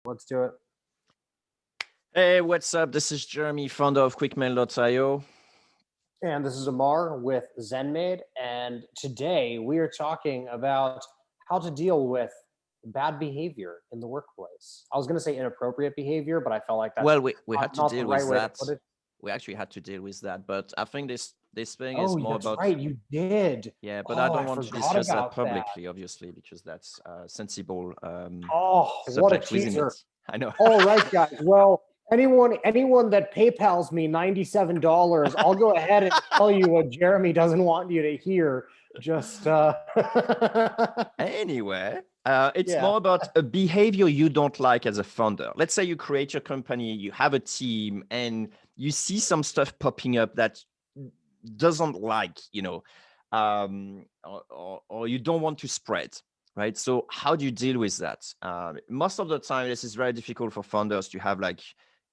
Let's do it. Hey, what's up? This is Jeremy, founder of QuickMail.io. And this is Amar with ZenMade. And today we are talking about how to deal with bad behavior in the workplace. I was going to say inappropriate behavior, but I felt like that's Well, we had to not the deal right with way to that. put it. We actually had to deal with that, but I think this thing Oh, is more that's about right. You did. yeah. But I Oh, don't I want to forgot discuss that about that. publicly, obviously, because that's a sensible Oh, what a subject within teaser. it. I know. All right, guys. Well, anyone that PayPal's me $97, I'll go ahead and tell you what Jeremy doesn't want you to hear. Just Anyway, it's yeah. more about a behavior you don't like as a founder. Let's say you create your company, you have a team, and you see some stuff popping up that doesn't like, or you don't want to spread, right? So how do you deal with that? Most of the time, this is very difficult for founders to have like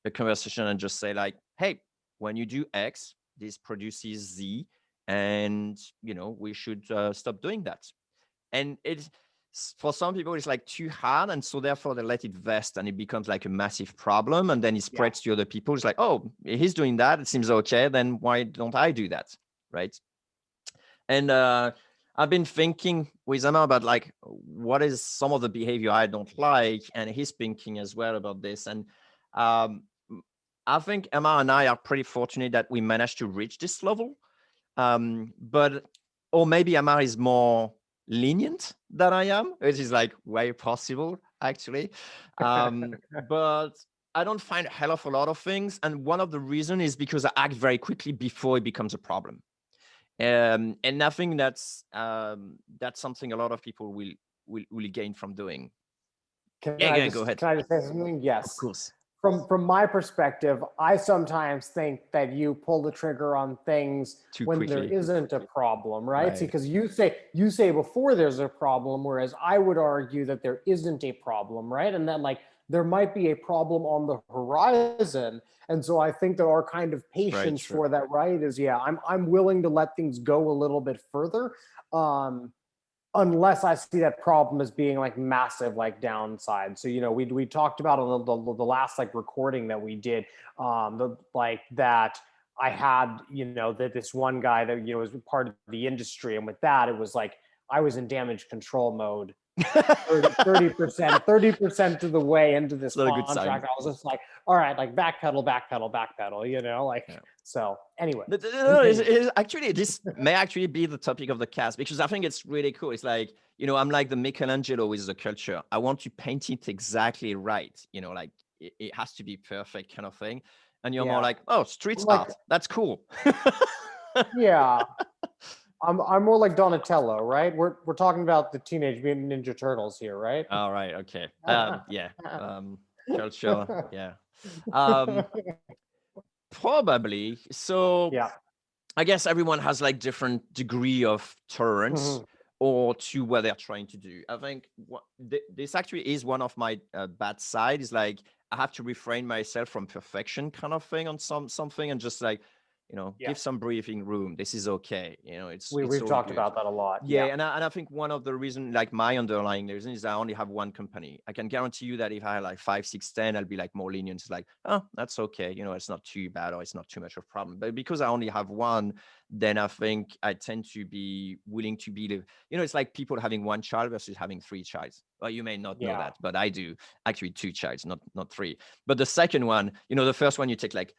a conversation and just say like, hey, when you do X, this produces Z, and we should stop doing that. And it's for some people it's like too hard, and so therefore they let it vest and it becomes like a massive problem, and then it Yeah. spreads to other people. It's like, oh, he's doing that, it seems okay, then why don't I do that, right? And I've been thinking with Emma about like what is some of the behavior I don't like, and he's thinking as well about this. And um, I think Emma and I are pretty fortunate that we managed to reach this level, but or maybe Amar is more lenient than I am, which is like way possible actually. But I don't find hell of a lot of things, and one of the reason is because I act very quickly before it becomes a problem. And I think that's something a lot of people will gain from doing. Can Yeah, I yeah, go just ahead. can I just say something? Of Yes. course. From my perspective, I sometimes think that you pull the trigger on things Too when there quickly. isn't a problem, right? See, Right. because you say before there's a problem, whereas I would argue that there isn't a problem, right? And that like there might be a problem on the horizon. And so I think that our kind of It's very patience true. for that, right, is yeah, I'm willing to let things go a little bit further. Um, unless I see that problem as being like massive, like downside. So we talked about on the last like recording that we did, the like that I had that this one guy that was part of the industry, and with that it was like I was in damage control mode 30%, 30% of the way into It's this not a good sign. contract. I was just like, all right, like backpedal, backpedal, backpedal, Yeah. like so. Anyway, No, continue. actually, this may actually be the topic of the cast, because I think it's really cool. It's like, I'm like the Michelangelo with the culture. I want to paint it exactly right. Like it has to be perfect kind of thing. And you're more Yeah, like, oh, street I'm like, art. That's cool. yeah, I'm more like Donatello, right? We're talking about the Teenage Mutant Ninja Turtles here, right? All right. Okay. Yeah. Culture. Yeah. Um, Probably. So Yeah. I guess everyone has like different degree of tolerance Mhm. or to what they're trying to do. I think this actually is one of my bad side, is like I have to refrain myself from perfection kind of thing on something, and just like, Yeah. give some breathing room. This is okay. It's We've all talked good. about that a lot. Yeah, Yeah. and I think one of the reason, like my underlying reason, is I only have one company. I can guarantee you that if I had like 5, 6, 10, I'll be like more lenient. It's like, oh, that's okay. It's not too bad, or it's not too much of a problem. But because I only have one, then I think I tend to be willing to be the, it's like people having one child versus having three childs. Well, you may not know Yeah. that, but I do actually two childs, not three. But the second one, the first one you take like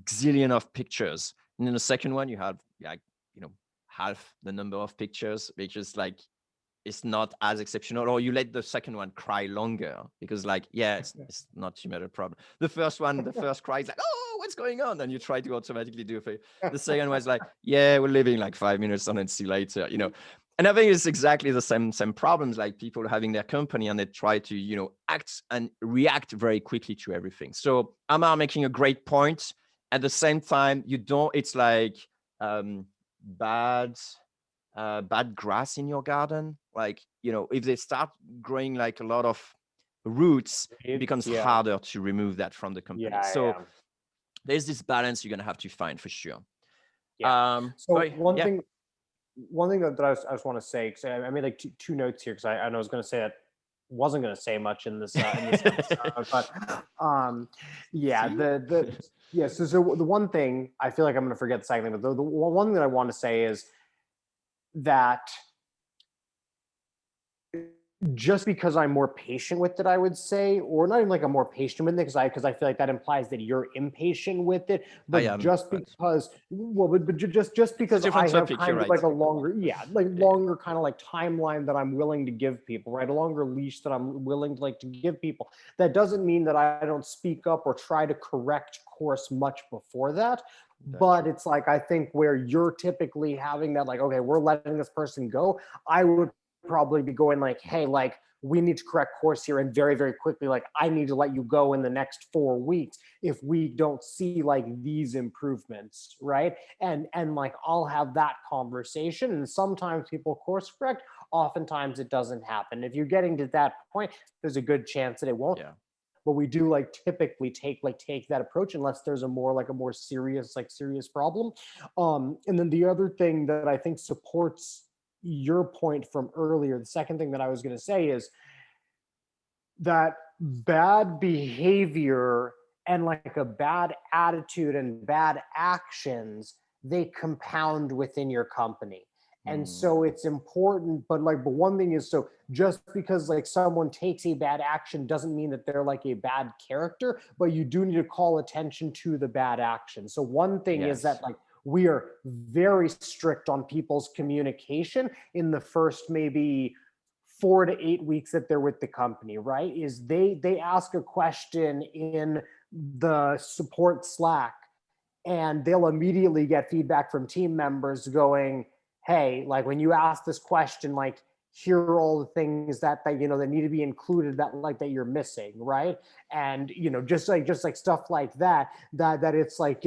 zillion of pictures, and then the second one you have like, half the number of pictures, because like it's not as exceptional, or you let the second one cry longer because like, yeah, it's not too much a problem. The first cry is like, oh, what's going on, and you try to automatically do it. The second one is like, yeah, we're leaving like 5 minutes on and see you later. And I think it's exactly the same problems, like people having their company and they try to act and react very quickly to everything. So Amar making a great point. At the same time, you don't, it's like bad bad grass in your garden. Like, if they start growing like a lot of roots, it becomes Yeah. harder to remove that from the company. Yeah. So Yeah. there's this balance you're gonna have to find for sure. Yeah. So But yeah, one thing that I just want to say, because I made like two notes here, because I know I was going to say that wasn't going to say much in this episode, but yeah, See? So the one thing I feel like I'm going to forget the second thing, but the one thing that I want to say is that just because I'm more patient with it, I would say, or not even like I'm more patient with it, because I feel like that implies that you're impatient with it. I But am, just but because, well, but just it's a because I different have topic. You're kind of right. like a longer, like Yeah, longer kind of like timeline that I'm willing to give people, right? A longer leash that I'm willing to like to give people. That doesn't mean that I don't speak up or try to correct course much before that. very But true. it's like I think where you're typically having that, like, okay, we're letting this person go. I would probably be going like, hey, like we need to correct course here and very, very quickly, like I need to let you go in the next 4 weeks if we don't see like these improvements, right? And like I'll have that conversation. And sometimes people course correct, oftentimes it doesn't happen. If you're getting to that point, there's a good chance that it won't. Yeah. But we do like typically take that approach unless there's a more serious problem. And then the other thing that I think supports your point from earlier, the second thing that I was going to say is that bad behavior and like a bad attitude and bad actions, they compound within your company. And Mm, so it's important, but one thing is, so just because like someone takes a bad action doesn't mean that they're like a bad character, but you do need to call attention to the bad action. So one thing is yes. that like we are very strict on people's communication in the first maybe 4 to 8 weeks that they're with the company, right? Is they ask a question in the support Slack and they'll immediately get feedback from team members going, hey, like when you ask this question, like here are all the things that that need to be included that you're missing, right? And just like stuff like that it's like,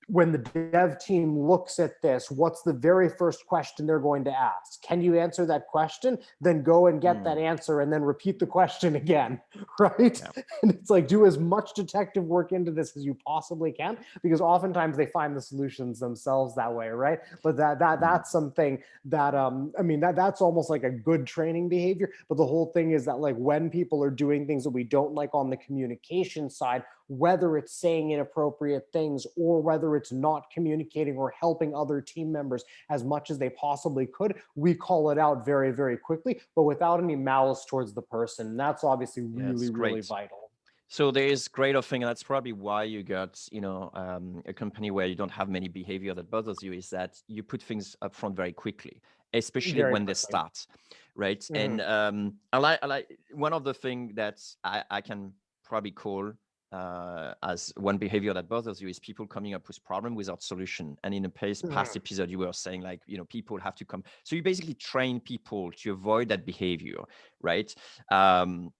when the dev team looks at this, what's the very first question they're going to ask? Can you answer that question? Then go and get that Mm, answer and then repeat the question again, right? yeah. And it's like, do as much detective work into this as you possibly can, because oftentimes they find the solutions themselves that way, right? But Mm, that's something that I mean that's almost like a good training behavior. But the whole thing is that like when people are doing things that we don't like on the communication side, whether it's saying inappropriate things or whether it's not communicating or helping other team members as much as they possibly could, we call it out very, very quickly, but without any malice towards the person. And that's obviously yeah, really, it's really great. vital. So there is great of thing, and that's probably why you got, a company where you don't have many behavior that bothers you, is that you put things up front very quickly, especially Very when they quickly. start, right? Mhm. And I like one of the thing that I can probably call as one behavior that bothers you is people coming up with problem without solution. And in a past Mhm. episode, you were saying like, people have to come. So you basically train people to avoid that behavior, right? Um,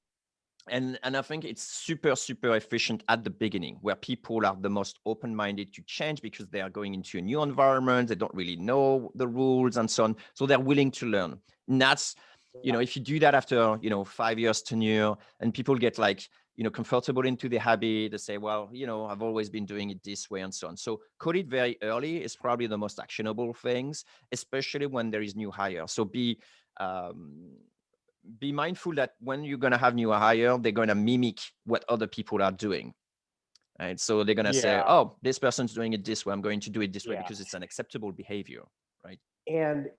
and I think it's super efficient at the beginning, where people are the most open-minded to change because they are going into a new environment, they don't really know the rules and so on, so they're willing to learn. And that's, if you do that after 5 years tenure, and people get like comfortable into the habit, they say, well, I've always been doing it this way and so on. So code it very early is probably the most actionable things, especially when there is new hire. So um, be mindful that when you're going to have new hire, they're going to mimic what other people are doing. Right. So they're going to say, Yeah. oh, this person's doing it this way, I'm going to do it this way, Yeah. because it's an acceptable behavior. Right. And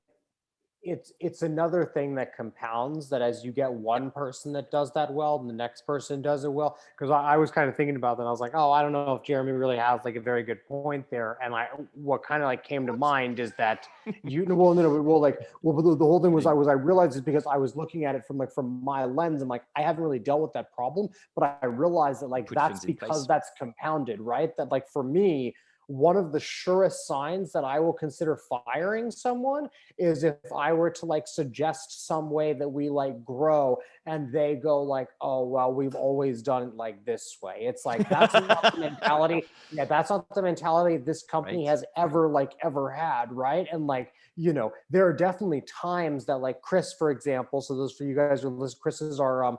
it's another thing that compounds, that as you get Yep. one person that does that well and the next person does it well, because I was kind of thinking about that. I was like, oh, I don't know if Jeremy really has like a very good point there. And what kind of like came to What? mind is that well, no, no, well, the whole thing was Kidding. I realized it because I was looking at it from my lens, and like I haven't really dealt with that problem, but I realized that You like put that's things in because place. that's compounded, right? That like for me, one of the surest signs that I will consider firing someone is if I were to like suggest some way that we like grow and they go like, oh, well, we've always done it like this way. It's like, that's not the mentality. Yeah, that's not the mentality this company Right. has ever had. Right. And like, there are definitely times that like Chris, for example, so those for you guys who listen, Chris is our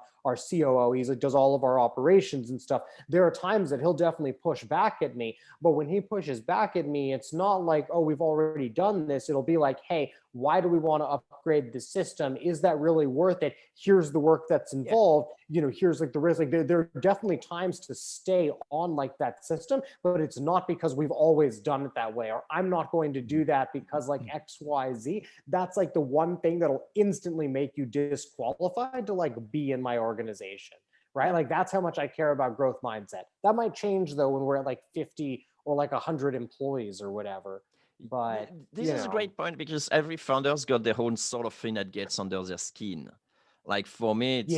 COO. He's like does all of our operations and stuff. There are times that he'll definitely push back at me, but when he pushes back at me, it's not like, oh, we've already done this. It'll be like, hey, why do we want to upgrade the system? Is that really worth it? Here's the work that's involved. Here's like the risk. Like there are definitely times to stay on like that system, but it's not because we've always done it that way, or I'm not going to do that because like XYZ. That's like the one thing that'll instantly make you disqualified to like be in my organization. Right? Like that's how much I care about growth mindset. That might change though when we're at like 50 or like 100 employees or whatever. But this is a great point, because every founder's got their own sort of thing that gets under their skin. Like for me, it's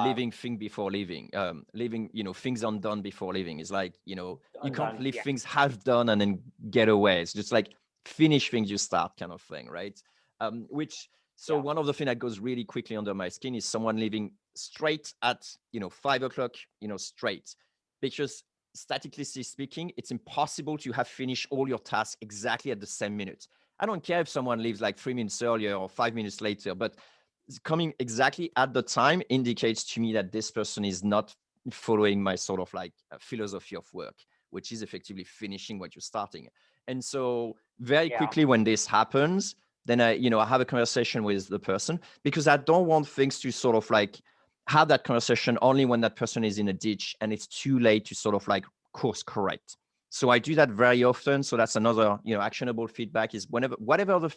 leaving thing before leaving, leaving, things undone before leaving. It's like, you can't leave things half done and then get away. It's just like finish things you start kind of thing, right? One of the things that goes really quickly under my skin is someone leaving straight at 5 o'clock, straight, because statically speaking, it's impossible to have finished all your tasks exactly at the same minute. I don't care if someone leaves like 3 minutes earlier or 5 minutes later, but coming exactly at the time indicates to me that this person is not following my sort of like philosophy of work, which is effectively finishing what you're starting. And so very quickly when this happens, then I have a conversation with the person, because I don't want things to sort of like have that conversation only when that person is in a ditch and it's too late to sort of like course correct. So I do that very often. So that's another, actionable feedback is whatever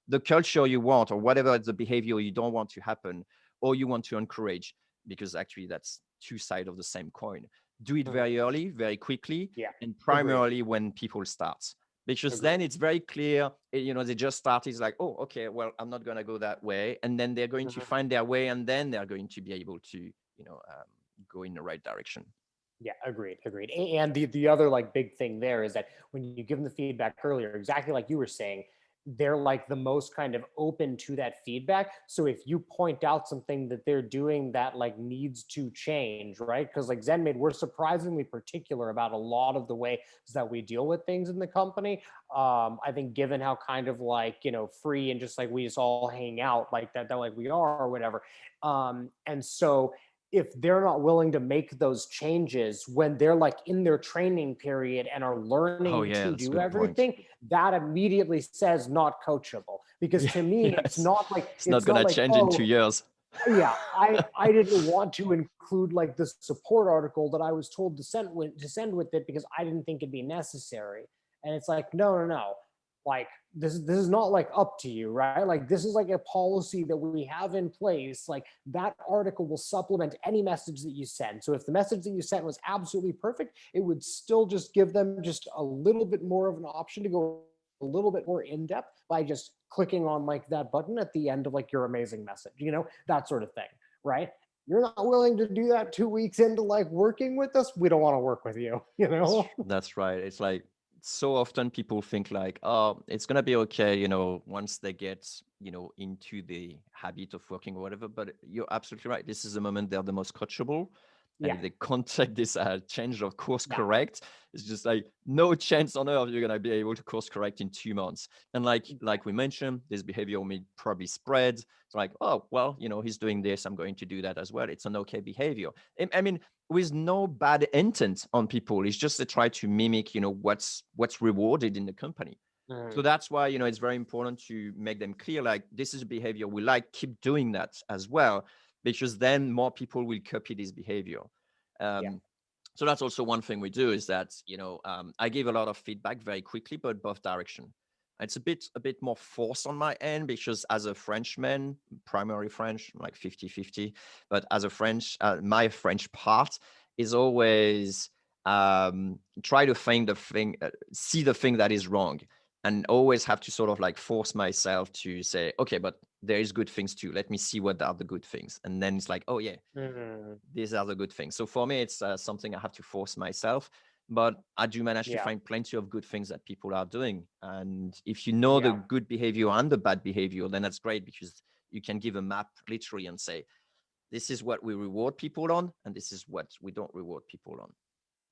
the culture you want, or whatever the behavior you don't want to happen, or you want to encourage, because actually that's two sides of the same coin. Do it very early, very quickly, and primarily when people start. Because then it's very clear, they just start, it's like, oh, okay, well, I'm not going to go that way. And then they're going to find their way, and then they're going to be able to, go in the right direction. Yeah, agreed. And the other like big thing there is that when you give them the feedback earlier, exactly like you were saying, they're like the most kind of open to that feedback. So if you point out something that they're doing that like needs to change, right? Because like Zenmade, we're surprisingly particular about a lot of the ways that we deal with things in the company. I think given how kind of like, free and just like we just all hang out like that like we are or whatever. And so if they're not willing to make those changes when they're like in their training period and are learning to do everything, that immediately says not coachable. Because to me, it's not like it's not going to change in 2 years. Yeah, I didn't want to include like the support article that I was told to send with it because I didn't think it'd be necessary. And it's like, no. Like this is not like up to you, right? Like this is like a policy that we have in place. Like that article will supplement any message that you send. So if the message that you sent was absolutely perfect, it would still just give them just a little bit more of an option to go a little bit more in depth by just clicking on like that button at the end of like your amazing message, that sort of thing, right? You're not willing to do that 2 weeks into like working with us. We don't want to work with you, That's right. It's like, so often people think like, oh, it's going to be okay, once they get, into the habit of working or whatever. But you're absolutely right. This is the moment they're the most coachable. And if they can't take this change of course correct, it's just like no chance on earth you're going to be able to course correct in 2 months. And like we mentioned, this behavior may probably spread. It's like, oh, well, he's doing this, I'm going to do that as well. It's an okay behavior. I mean, with no bad intent on people. It's just to try to mimic, what's rewarded in the company. So that's why, it's very important to make them clear, like, this is a behavior we like, keep doing that as well, because then more people will copy this behavior. So that's also one thing we do is that, I give a lot of feedback very quickly, but both direction. It's a bit more force on my end because as a Frenchman, primary French, like 50-50, but as a French, my French part is always try to find the thing, see the thing that is wrong, and always have to sort of like force myself to say, okay, but there is good things too. Let me see what are the good things. And then it's like, oh yeah, these are the good things. So for me, it's something I have to force myself, but I do manage to find plenty of good things that people are doing. And if you know the good behavior and the bad behavior, then that's great because you can give a map literally and say, this is what we reward people on, and this is what we don't reward people on.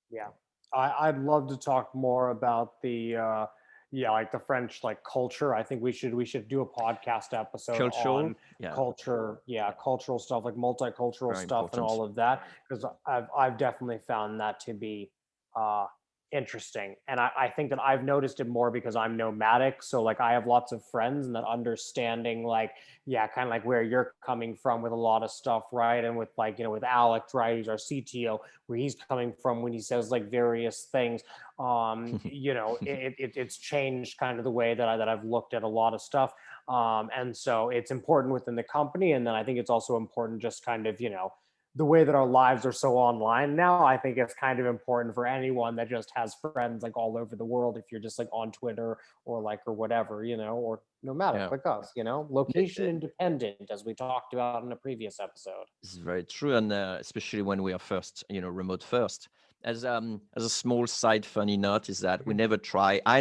Yeah. I'd love to talk more about the, like the French like culture. I think we should do a podcast episode on culture, cultural stuff, like multicultural stuff and all of that, because I've definitely found that to be Interesting. And I think that I've noticed it more because I'm nomadic. So like I have lots of friends, and that understanding like, yeah, kind of like where you're coming from with a lot of stuff, right? And with like, with Alex, right, who's our CTO, where he's coming from when he says like various things. It's changed kind of the way that I've looked at a lot of stuff. And so it's important within the company. And then I think it's also important just kind of, the way that our lives are so online now. I think it's kind of important for anyone that just has friends like all over the world. If you're just like on Twitter or whatever, or nomadic Yeah. like us, location independent, as we talked about in a previous episode. It's very true, and especially when we are first, remote first. As a small side funny note is that I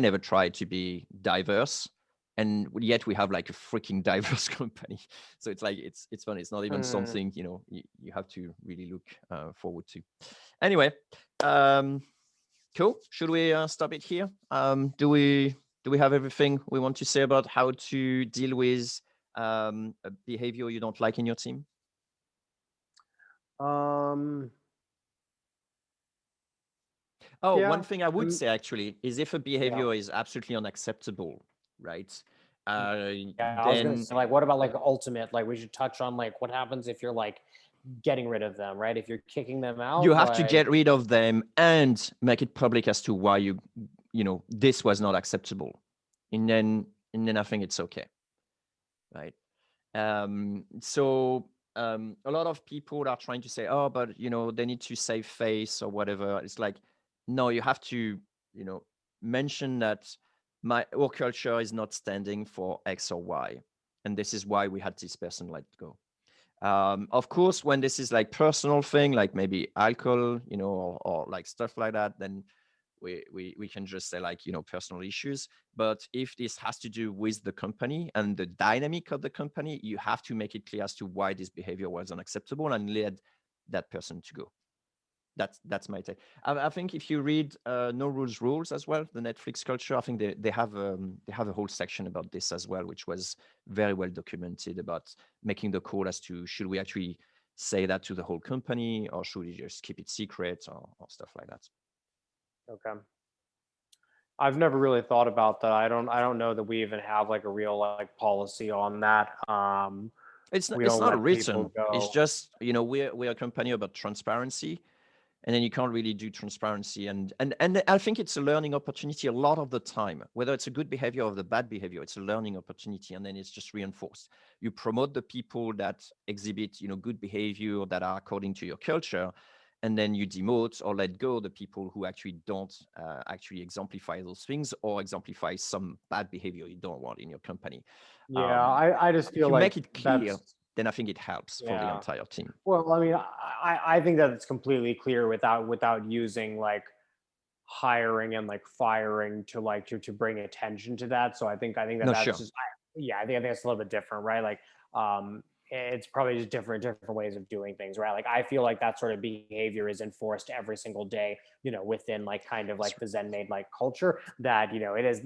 never tried to be diverse, and yet we have like a freaking diverse company. So it's like it's funny. It's not even Hmm. something you have to really look forward to. Anyway, um, cool. Should we stop it here? Do we have everything we want to say about how to deal with a behavior you don't like in your team? Um, Oh, one yeah, thing I would um, say actually is if a yeah, behavior is absolutely unacceptable, right? Uh, yeah. I was gonna then say, like, what about like ultimate? Like, we should touch on like what happens if you're like getting rid of them, right? If you're kicking them you out, have to like, get rid of them and make it public as to why this was not acceptable, and then I think it's okay, right? So a lot of people are trying to say, oh, but they need to save face or whatever. It's like, no, you have to, you know, mention that our culture is not standing for X or Y, and this is why we had this person let go. Of course, when this is like personal thing, like maybe alcohol, or like stuff like that, then we can just say like personal issues. But if this has to do with the company and the dynamic of the company, you have to make it clear as to why this behavior was unacceptable and let that person to go. That's my take. I think if you read No Rules as well, the Netflix culture, I think they have a whole section about this as well, which was very well documented about making the call as to should we actually say that to the whole company or should we just keep it secret or stuff like that. okay. I've never really thought about that. I don't know that we even have like a real like policy on that. It's not, We it's don't not let people written. It's go. just we're a company about transparency, and then you can't really do transparency. And I think it's a learning opportunity a lot of the time. Whether it's a good behavior or the bad behavior, it's a learning opportunity, and then it's just reinforced. You promote the people that exhibit good behavior that are according to your culture, and then you demote or let go the people who actually don't actually exemplify those things or exemplify some bad behavior you don't want in your company. Yeah, um, I just if feel you like make it clear, that's, then I think it helps for the yeah. entire team. Well, I mean, I think that it's completely clear without using like hiring and like firing to like to bring attention to that. So I think that No, that's sure. just yeah, I think it's a little bit different, right? Like it's probably just different ways of doing things, right? Like I feel like that sort of behavior is enforced every single day, within like kind of That's like the Zen made like culture, that it is,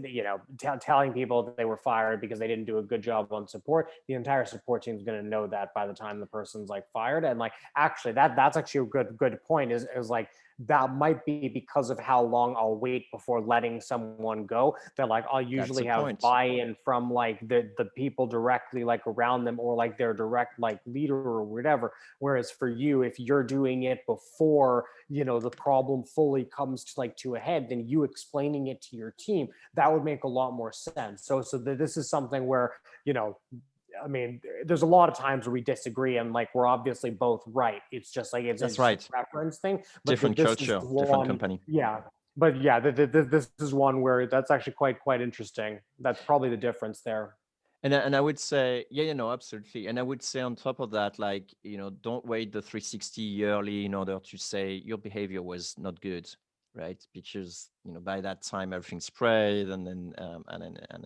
telling people that they were fired because they didn't do a good job on support. The entire support team is going to know that by the time the person's like fired. And like actually that's actually a good point, is like that might be because of how long I'll wait before letting someone go. That like I'll that's usually the have point. buy-in from like the people directly like around them, or like their direct like leader or whatever. Whereas for you, if you're doing it before the problem fully comes to like to a head, then you explaining it to your team, that would make a lot more sense. So this is something where you know I mean, there's a lot of times where we disagree, and like we're obviously both right. It's just like it's That's just a right. preference thing. But Different this is culture, different one, company. yeah. But yeah, this is one where that's actually quite interesting. That's probably the difference there. And I would say, yeah, absolutely. And I would say on top of that, like, don't wait the 360 yearly in order to say your behavior was not good, right? Because, by that time everything's sprayed and then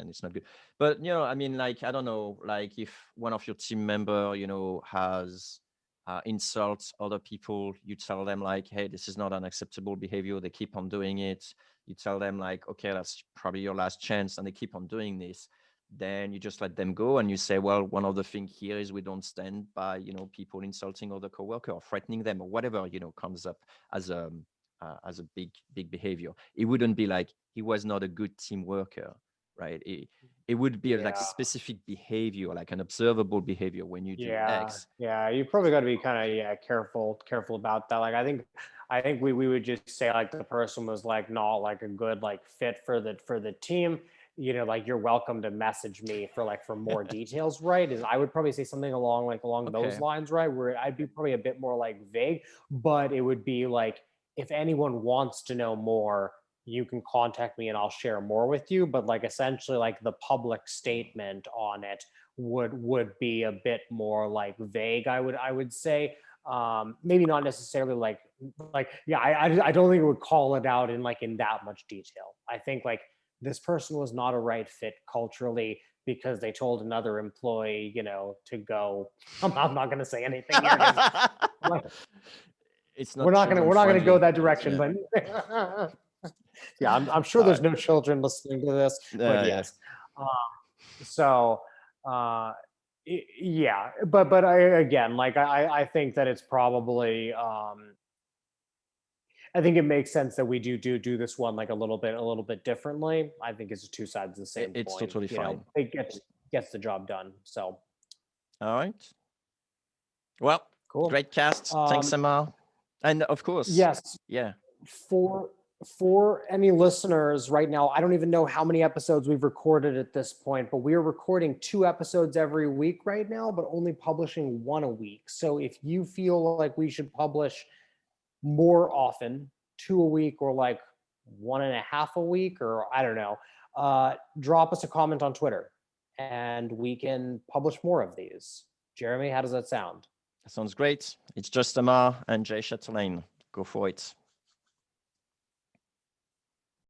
it's not good. But, I mean, like, I don't know, like if one of your team member, has insults other people, you tell them like, hey, this is not an acceptable behavior. They keep on doing it. You tell them like, okay, that's probably your last chance, and they keep on doing this. Then you just let them go and you say, well, one of the things here is we don't stand by people insulting other coworker or threatening them or whatever comes up as as a big behavior. It wouldn't be like he was not a good team worker, right? It would be like Yeah. specific behavior, like an observable behavior when you do Yeah, X. yeah, you probably got to be kind of careful about that. Like I think we would just say like the person was like not like a good like fit for the team. You know, like you're welcome to message me for more details, right? Is I would probably say something along those Okay. lines, right? Where I'd be probably a bit more like vague, but it would be like if anyone wants to know more, you can contact me and I'll share more with you. But like essentially like the public statement on it would be a bit more like vague, I would say. Maybe not necessarily like yeah, I don't think it would call it out in that much detail. I think like this person was not a right fit culturally because they told another employee, to go. I'm not going to say anything here 'cause, like, It's we're not not gonna children we're not gonna go friendly. that direction, Yeah. but yeah, I'm sure All there's right. no children listening to this, but Yeah. yes. Um, so yeah, but again, like I think that it's probably I think it makes sense that we do this one like a little bit differently. I think it's two sides of the same It's coin. totally fine. It gets the job done. So All right. Well, cool. great cast. Thanks, Amar. And of course, Yes, yeah. for any listeners right now, I don't even know how many episodes we've recorded at this point, but we are recording 2 episodes every week right now, but only publishing 1 a week. So if you feel like we should publish more often, 2 a week or like 1.5 a week, or I don't know, drop us a comment on Twitter and we can publish more of these. Jeremy, how does that sound? Sounds great. It's just Amar and Jay Chatelain. Go for it.